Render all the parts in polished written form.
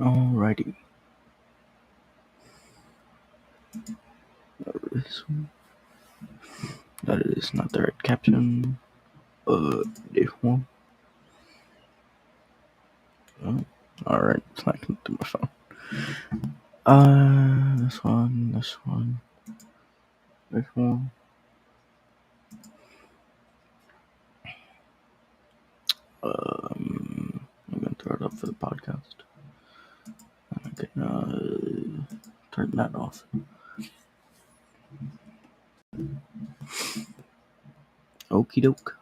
Alrighty. This one. That is not the right caption. This one. Oh, alright, it's not connected to my phone. This one. This one. I'm gonna throw it up for the podcast. I can turn that off. Okie doke.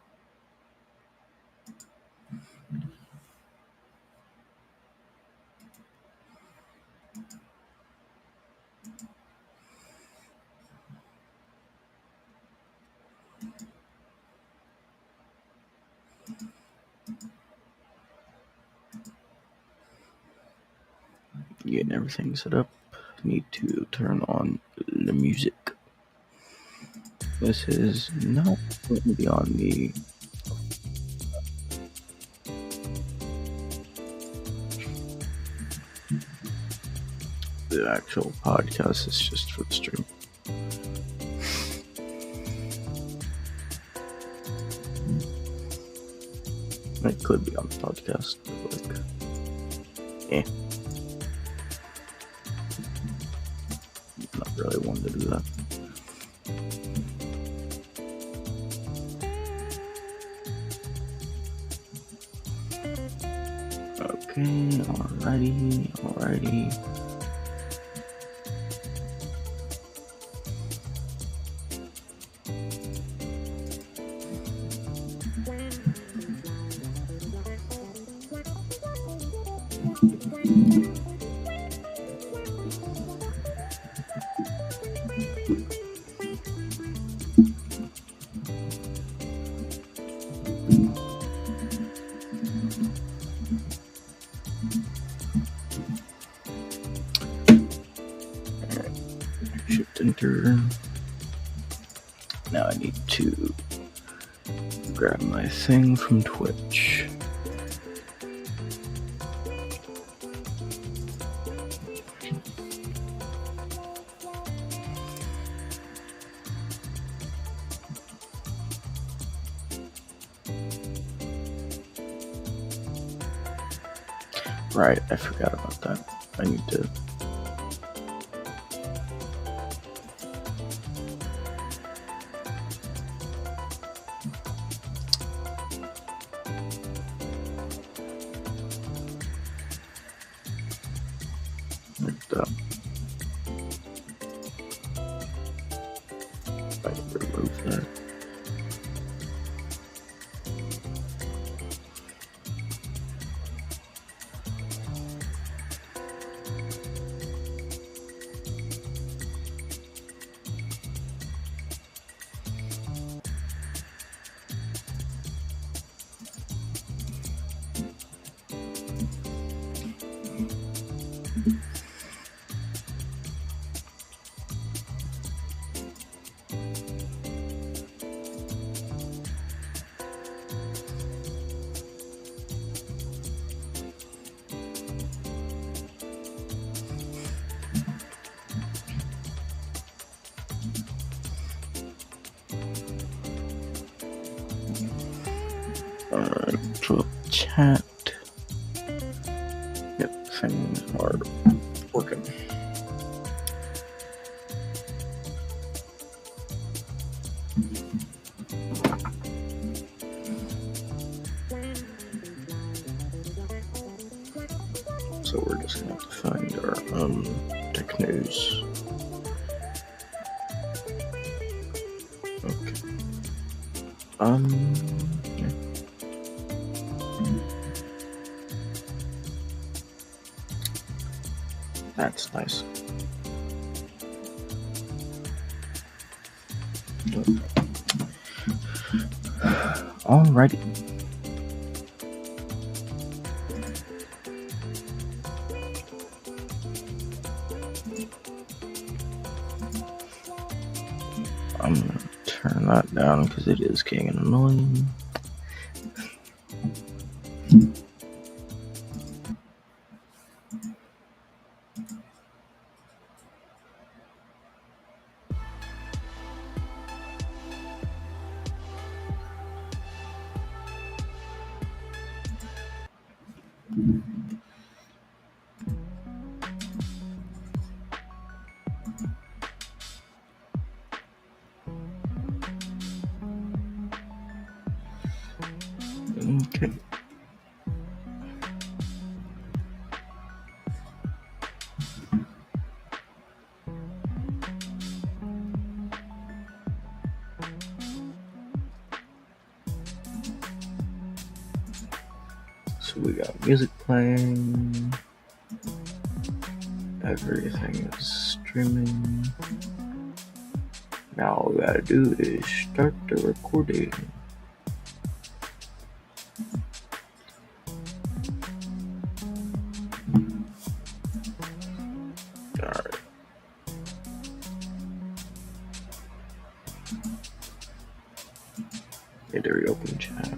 Getting everything set up. Need to turn on the music. This is not going to be on the actual podcast. It's just for the stream. It could be on the podcast, but not really wanting to do that. Okay, alrighty. Shift enter. Now I need to grab my thing from Twitch. Right, I forgot about that. I need to like that. I can remove that. Alright, so chat. Yep, things are working. So we're just gonna have to find our tech news. Okay. Yeah. That's nice. Alrighty. I'm gonna turn that down because it is getting annoying. Okay. So we got music playing. Everything is streaming. Now all we gotta do is start the recording. Alright. Need to reopen chat.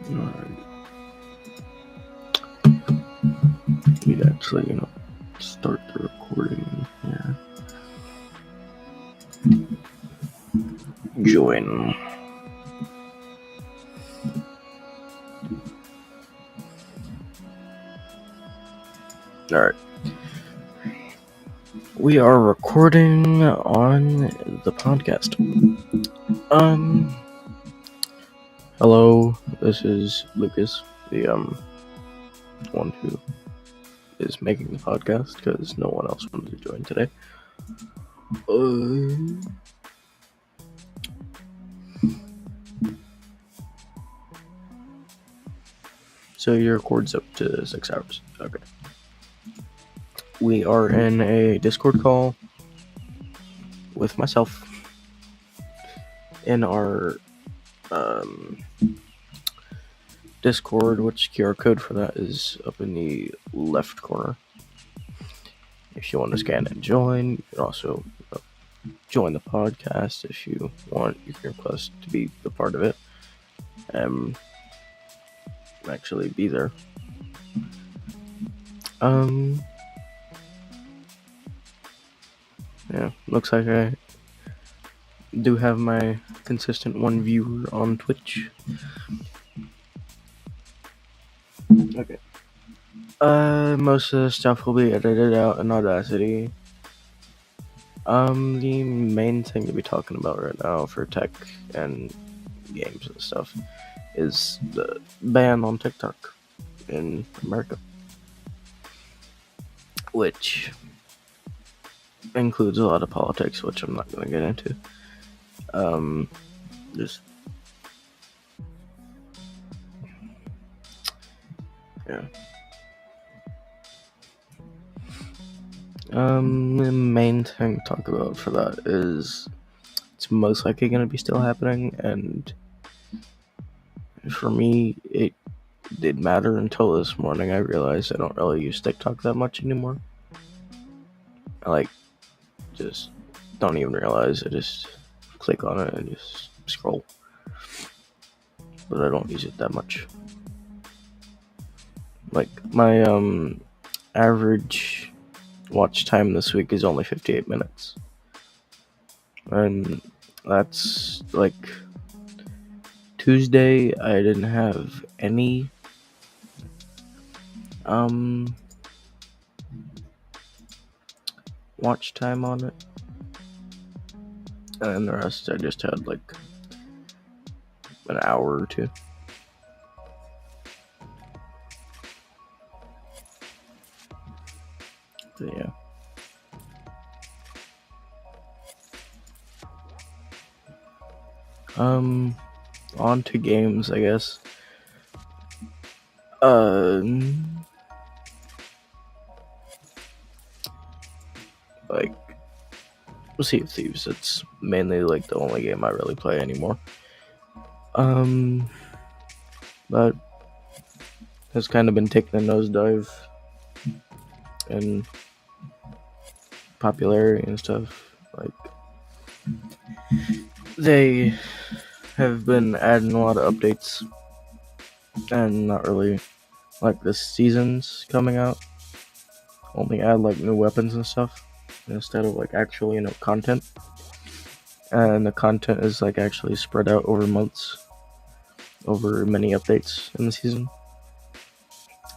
Alright. We'd actually, start the recording here. Join. Alright. We are recording on the podcast. Hello, this is Lucas, the one who is making the podcast because no one else wanted to join today. So your record's up to 6 hours. Okay. We are in a Discord call with myself in our Discord, which QR code for that is up in the left corner. If you want to scan and join, you can also join the podcast if you want. You can request to be a part of it. Actually be there. Yeah, looks like I do have my consistent one viewer on Twitch. Okay. Most of the stuff will be edited out in Audacity. The main thing to be talking about right now for tech and games and stuff is the ban on TikTok in America, which includes a lot of politics, which I'm not going to get into. Just yeah. The main thing to talk about for that is it's most likely going to be still happening, and for me, it did matter until this morning. I realized I don't really use TikTok that much anymore. I just don't even realize. I just click on it and just scroll, but I don't use it that much. My average watch time this week is only 58 minutes, and that's Tuesday. I didn't have any watch time on it, and the rest I just had an hour or two. But yeah. On to games, I guess. Sea of Thieves. It's mainly the only game I really play anymore. But has kind of been taking a nosedive in popularity and stuff. They have been adding a lot of updates, and not really the seasons coming out. Only add new weapons and stuff instead of actual content. And the content is actually spread out over months, over many updates in the season,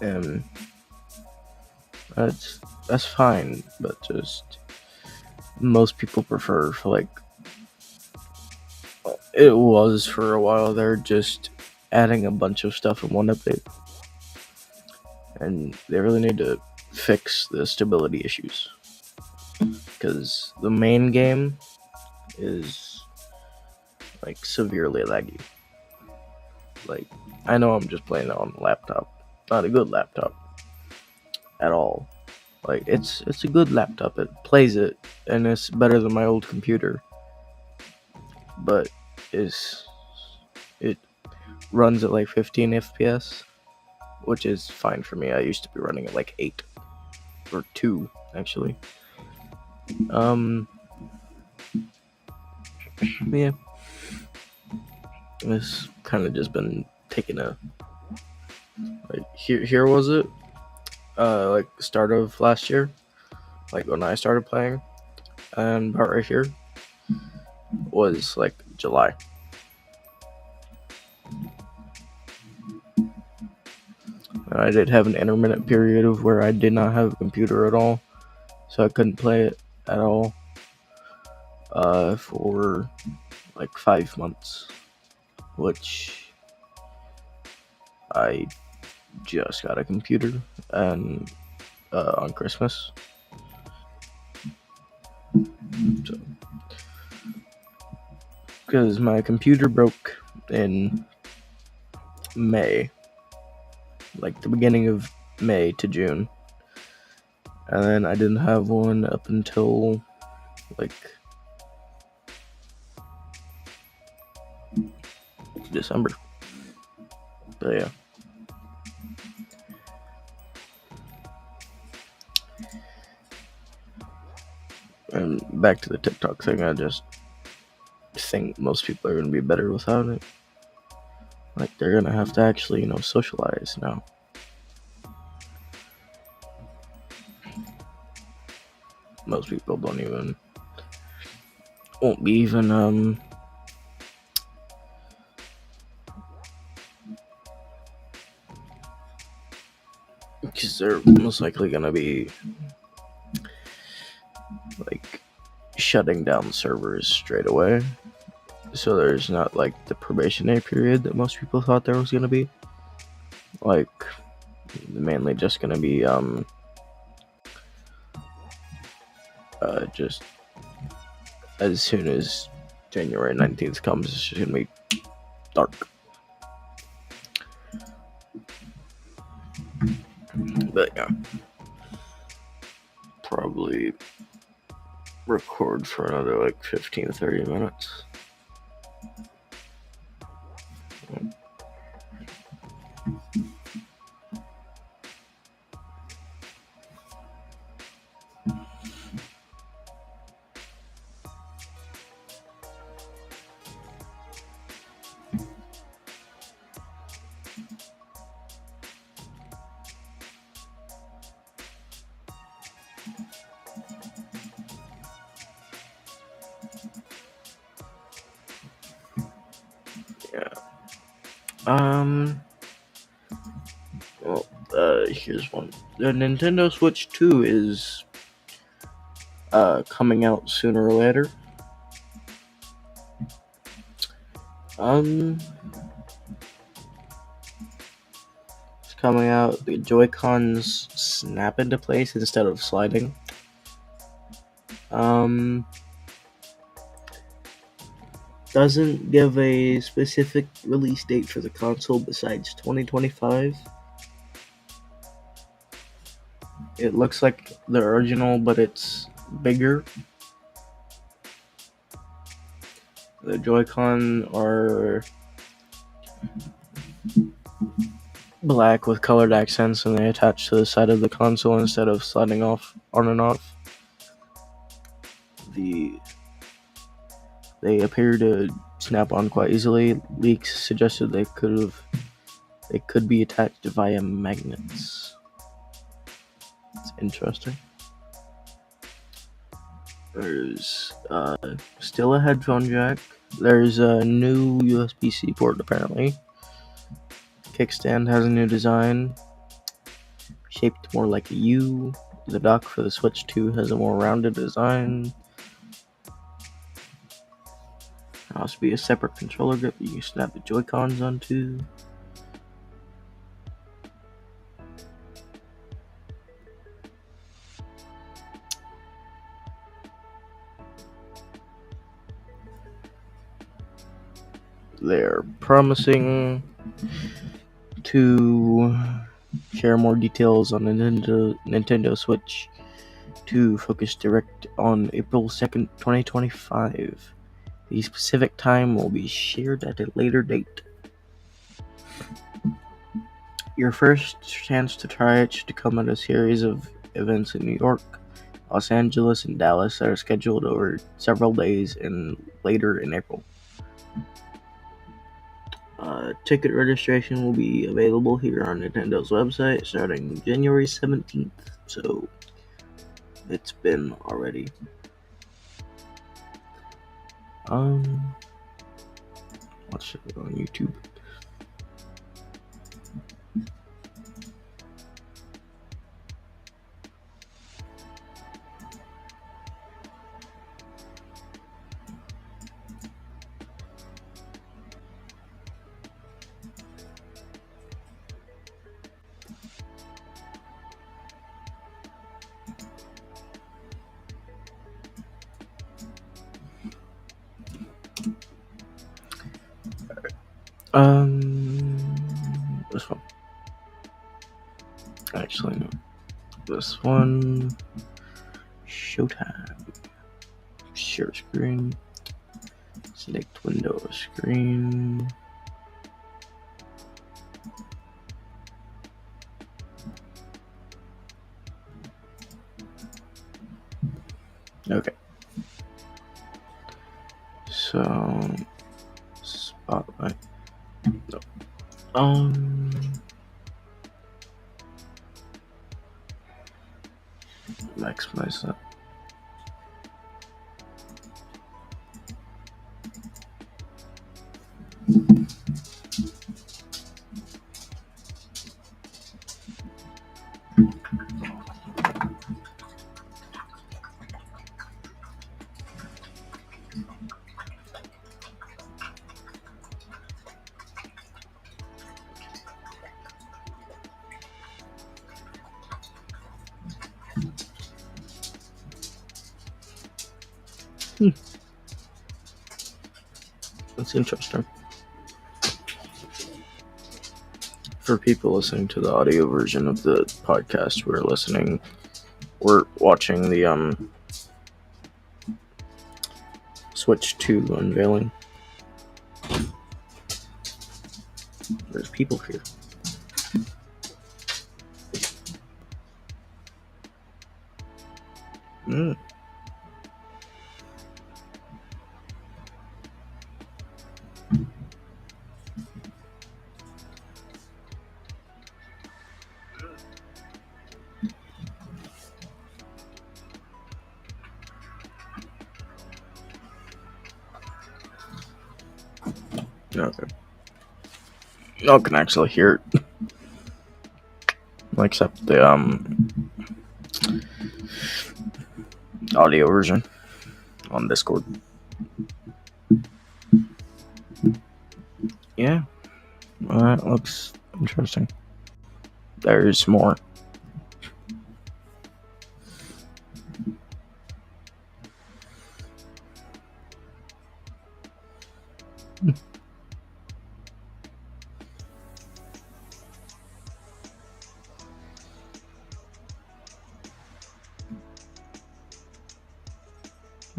and that's fine. But just most people prefer it was for a while there just adding a bunch of stuff in one update, and they really need to fix the stability issues, because the main game is severely laggy. I know I'm just playing it on a laptop, not a good laptop at all. It's a good laptop, it plays it, and it's better than my old computer, but it runs at 15 FPS, which is fine for me. I used to be running at 8 or 2 actually. Yeah, it's kind of just been taking a here was it start of last year, when I started playing, and about right here was July. I did have an intermittent period of where I did not have a computer at all, so I couldn't play it at all for 5 months, which I just got a computer and on Christmas. So, because my computer broke in May, the beginning of May to June, and then I didn't have one up until December. But yeah. And back to the TikTok thing, I just think most people are going to be better without it. They're going to have to actually, socialize now. Most people won't be even, because they're most likely going to be, shutting down servers straight away. So there's not, the probationary period that most people thought there was going to be. Mainly just going to be, just as soon as January 19th comes, it's just going to be dark. But yeah, probably probably record for another like 15 to 30 minutes. Here's one. The Nintendo Switch 2 is coming out sooner or later. It's coming out. The Joy-Cons snap into place instead of sliding. Doesn't give a specific release date for the console besides 2025. It looks like the original, but it's bigger. The Joy-Con are black with colored accents, and they attach to the side of the console instead of sliding off on and off. They appear to snap on quite easily. Leaks suggested they could be attached via magnets. It's interesting. There's still a headphone jack. There's a new USB-C port apparently. Kickstand has a new design, shaped more like a U. The dock for the Switch 2 has a more rounded design. There'll also be a separate controller grip you can snap the Joy-Cons onto. They're promising to share more details on the Nintendo Switch 2 Focus Direct on April 2nd, 2025. The specific time will be shared at a later date. Your first chance to try it should come at a series of events in New York, Los Angeles, and Dallas that are scheduled over several days and later in April. Ticket registration will be available here on Nintendo's website starting January 17th, so it's been already. Watch it on YouTube. This one. Actually, no. This one. Showtime. Share screen. Select window screen. Okay. So, spotlight. No. Maximize that. That's interesting. For people listening to the audio version of the podcast, we're listening We're watching the Switch 2 unveiling. There's people here. Okay. I can actually hear it. Except the audio version on Discord. Yeah, that looks interesting. There's more.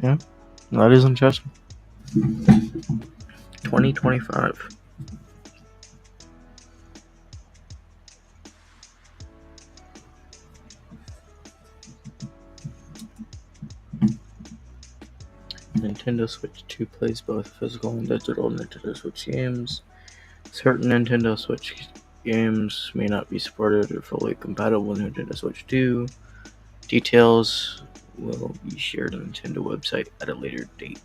Yeah, that is interesting. 2025. Nintendo Switch 2 plays both physical and digital Nintendo Switch games. Certain Nintendo Switch games may not be supported or fully compatible with Nintendo Switch 2. Details will be shared on the Nintendo website at a later date.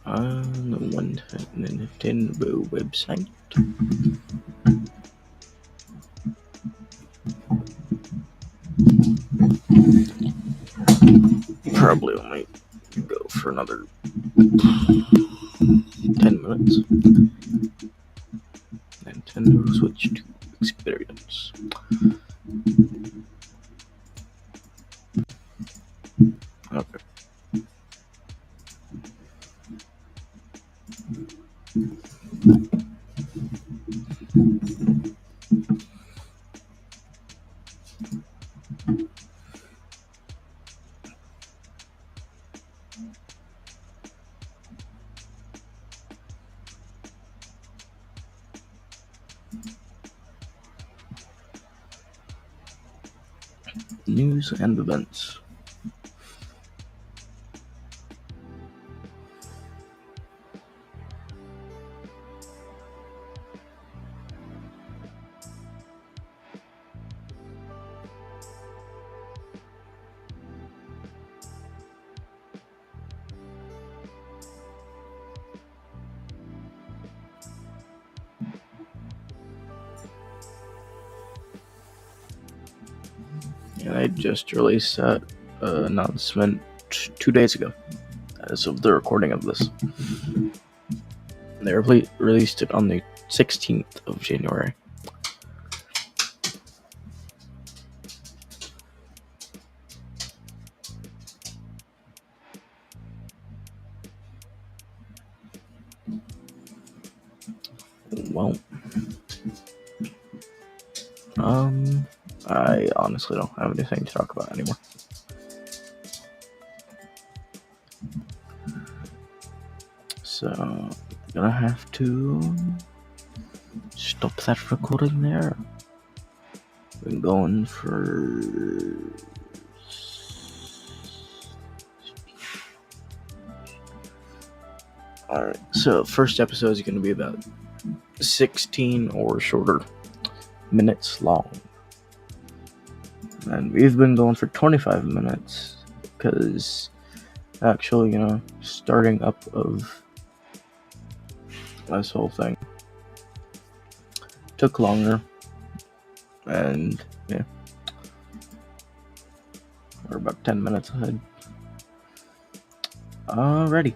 On the Nintendo website. Probably only go for another 10 minutes. Nintendo Switch 2 experience. Okay. News and events. And I just released that announcement 2 days ago, as of the recording of this. They released it on the 16th of January. Well, I honestly don't have anything to talk about anymore. So, I'm gonna have to stop that recording there. Been going for alright, so first episode is gonna be about 16 or shorter minutes long. And we've been going for 25 minutes because actually, starting up of this whole thing took longer. And yeah, we're about 10 minutes ahead. Alrighty.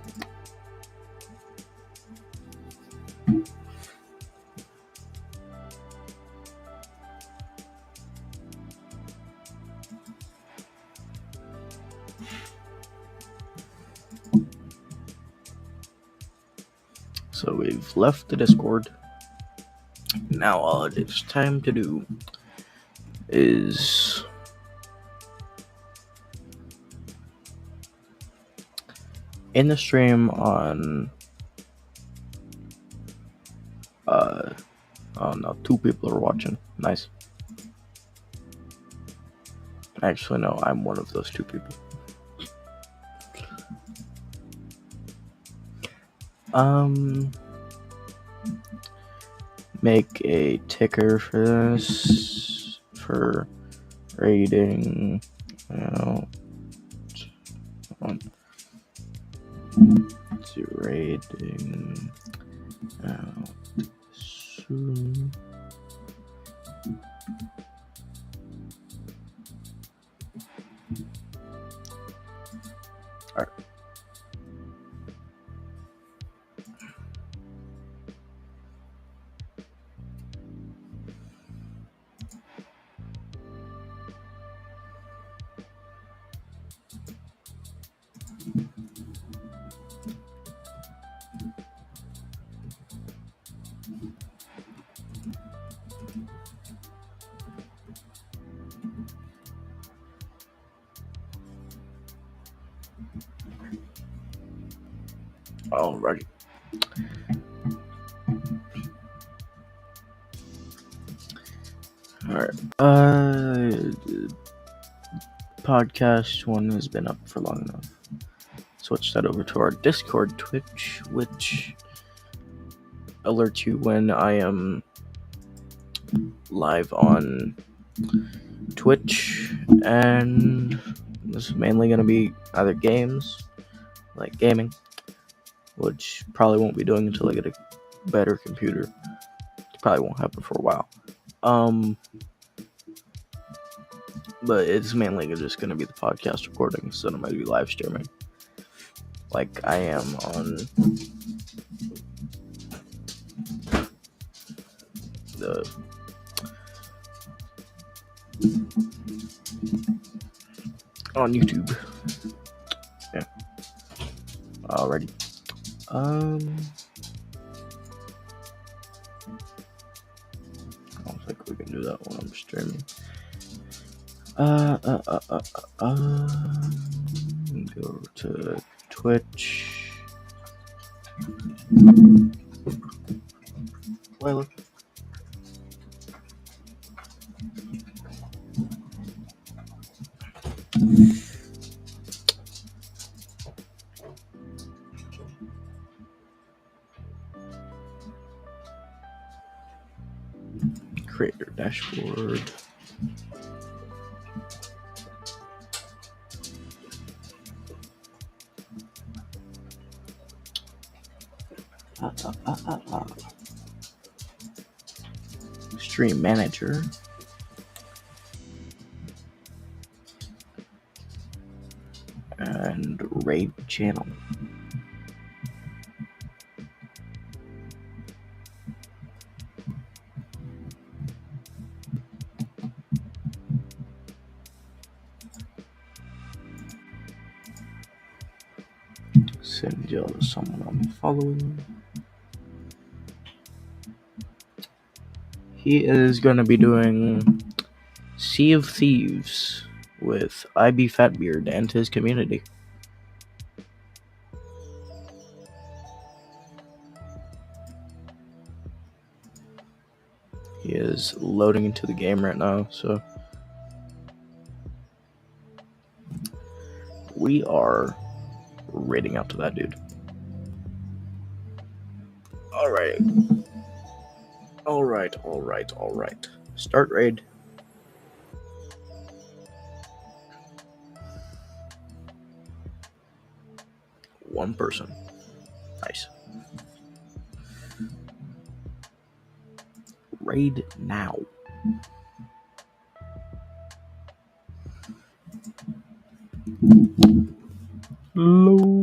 So we've left the Discord. Now all it's time to do is in the stream on oh no, 2 people are watching. Nice. Actually, no, I'm one of those 2 people. Make a ticker for this for rating. To rating soon. All right. Alrighty. Alright. Podcast one has been up for long enough. Switch that over to our Discord Twitch, which alerts you when I am live on Twitch, and this is mainly going to be either games, like gaming, which probably won't be doing until I get a better computer. It probably won't happen for a while. But it's mainly just going to be the podcast recording, so I'm going to be live streaming, like I am on YouTube. Yeah. Alrighty. I don't think we can do that when I'm streaming. Go to Twitch. Well, creator dashboard. Stream manager. And raid channel. Send y'all to someone I'm following. He is going to be doing Sea of Thieves with IB Fatbeard and his community. He is loading into the game right now, so we are raiding out to that dude. Alright. Start raid. one person. Nice. Raid now. Hello.